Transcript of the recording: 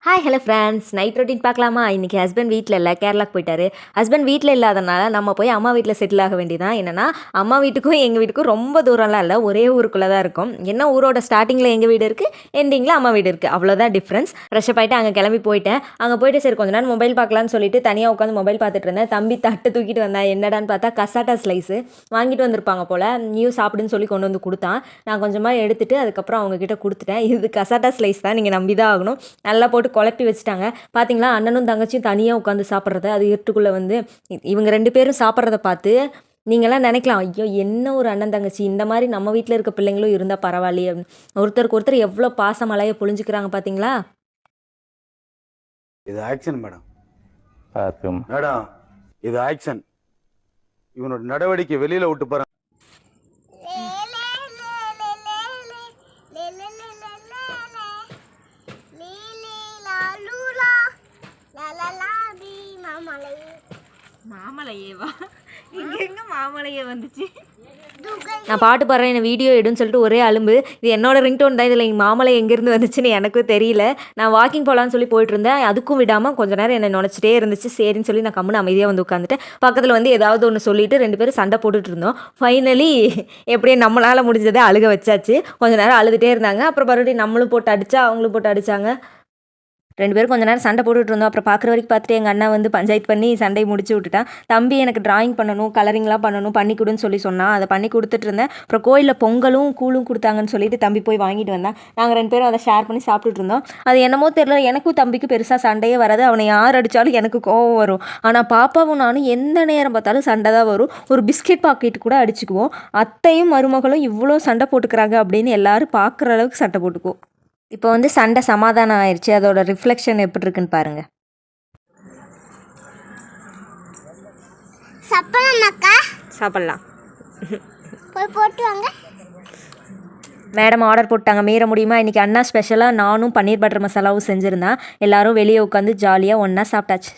Hi hello friends, night routine பார்க்கலாமா? இன்றைக்கி husband வீட்டில் இல்லை, கேரளாக்கு போயிட்டாரு. ஹஸ்பண்ட் வீட்டில் இல்லாதனால நம்ம போய் அம்மா வீட்டில் செட்டில் ஆக வேண்டியதான். என்னென்னா அம்மா வீட்டுக்கும் எங்கள் வீட்டுக்கும் ரொம்ப தூரம்லாம் இல்லை, ஒரே ஊருக்குள்ளே தான் இருக்கும். என்ன ஊரோட ஸ்டார்டிங்கில் எங்கள் வீடு இருக்குது, எண்டிங்கில் அம்மா வீடு இருக்குது, அவ்வளோதான் டிஃப்ரென்ஸ். ஃப்ரெஷ்ஷப் ஆகிட்டு அங்கே கிளம்பி போயிட்டேன். அங்கே போயிட்டு சரி கொஞ்ச நேரம் மொபைல் பார்க்கலான்னு சொல்லிட்டு தனியாக உட்காந்து மொபைல் பார்த்துட்டு இருந்தேன். தம்பி தட்டு தூக்கிட்டு வந்தேன். என்னடான்னு பார்த்தா கசாட்டா ஸ்லைஸு வாங்கிட்டு வந்திருப்பாங்க போல், நியூ சாப்பிடுன்னு சொல்லி கொண்டு வந்து கொடுத்தான். நான் கொஞ்சமாக எடுத்துகிட்டு அதுக்கப்புறம் அவங்கக்கிட்ட கொடுத்துட்டேன். இது கசாட்டா ஸ்லைஸ் தான், நீங்கள் நம்பி தான் ஆகணும். நல்லா போட்டு குழப்பி வச்சுட்டாங்க. பார்த்தீங்களா, அண்ணனும் தங்கச்சியும் தனியாக உட்காந்து சாப்பிட்றத, அது இருட்டுக்குள்ளே வந்து இவங்க 2 பேரும் சாப்பிட்றத பார்த்து நீங்களாம் நினைக்கலாம், ஐயோ என்ன ஒரு அண்ணன் தங்கச்சி, இந்த மாதிரி நம்ம வீட்டில் இருக்க பிள்ளைங்களும் இருந்தால் பரவாயில்லையே. ஒருத்தருக்கு ஒருத்தர் எவ்வளோ பாசமலையை பொழிஞ்சுக்கிறாங்க பார்த்தீங்களா. இது ஆக்ஷன் மேடம். மேடம் இது ஆக்ஷன். இவனோட நடவடிக்கை வெளியில விட்டு பாருங்க. மாமலையேவா? இங்கே எங்கே மாமலையே வந்துச்சு? நான் பாட்டு பாடுறேன், என்ன வீடியோ எடுன்னு சொல்லிட்டு ஒரே அலும்பு. இது என்னோட ரிங்டோன் தான். இதில் எங்கள் மாமலை எங்கேருந்து வந்துச்சுன்னு எனக்கும் தெரியல. நான் வாக்கிங் போகலான்னு சொல்லி போயிட்டுருந்தேன். அதுக்கும் விடாமல் கொஞ்ச நேரம் என்னை நுழைச்சிட்டே இருந்துச்சு. சரின்னு சொல்லி நான் கம்முன்னு அமைதியாக வந்து உட்காந்துட்டேன். பக்கத்தில் வந்து ஏதாவது ஒன்று சொல்லிவிட்டு 2 பேரும் சண்டை போட்டுட்டு இருந்தோம். ஃபைனலி எப்படியே நம்மளால் முடிஞ்சதை அழுக வச்சாச்சு. கொஞ்ச நேரம் அழுதுகிட்டே இருந்தாங்க. அப்புறம் மறுபடியும் நம்மளும் போட்டு அடித்தா அவங்களும் போட்டு அடித்தாங்க. 2 பேரும் கொஞ்ச நேரம் சண்டை போட்டுட்டு இருந்தோம். அப்புறம் பார்க்குற வரைக்கும் பார்த்துட்டு எங்கள் அண்ணா வந்து பஞ்சாயத்து பண்ணி சண்டையை முடிச்சு விட்டுட்டான். தம்பி எனக்கு டிராயிங் பண்ணணும், கலரிங்லாம் பண்ணணும், பண்ணி கொடுன்னு சொல்லி சொன்னான். அதை பண்ணி கொடுத்துட்டு இருந்தேன். அப்புறம் கோயிலில் பொங்கலும் கூழும் கொடுத்தாங்கன்னு சொல்லிட்டு தம்பி போய் வாங்கிட்டு வந்தான். நாங்கள் 2 பேரும் அதை ஷேர் பண்ணி சாப்பிட்டுட்டு இருந்தோம். அது என்னமோ தெரியல, எனக்கும் தம்பிக்கு பெருசாக சண்டையே வராது. அவனை யார் அடித்தாலும் எனக்கு கோவம் வரும். ஆனால் பாப்பாவும் நானும் எந்த நேரம் பார்த்தாலும் சண்டை தான் வரும். ஒரு பிஸ்கெட் பாக்கெட் கூட அடிச்சுக்குவோம். அத்தையும் மருமகளும் இவ்வளோ சண்டை போட்டுக்கிறாங்க அப்படின்னு எல்லாரும் பார்க்குற அளவுக்கு சண்டை போட்டுக்குவோம். இப்போ வந்து சண்டை சமாதானம் ஆயிடுச்சு. அதோட ரிஃப்ளெக்ஷன் எப்படி இருக்குன்னு பாருங்க. சாப்பிடலாம். போய் போட்டு வாங்க. மேடம் ஆர்டர் போட்டாங்க, மீற முடியுமா? இன்றைக்கி அண்ணா ஸ்பெஷலாக நானும் பன்னீர் பட்டர் மசாலாவும் செஞ்சுருந்தேன். எல்லோரும் வெளியே உட்காந்து ஜாலியாக ஒன்றா சாப்பிட்டாச்சு.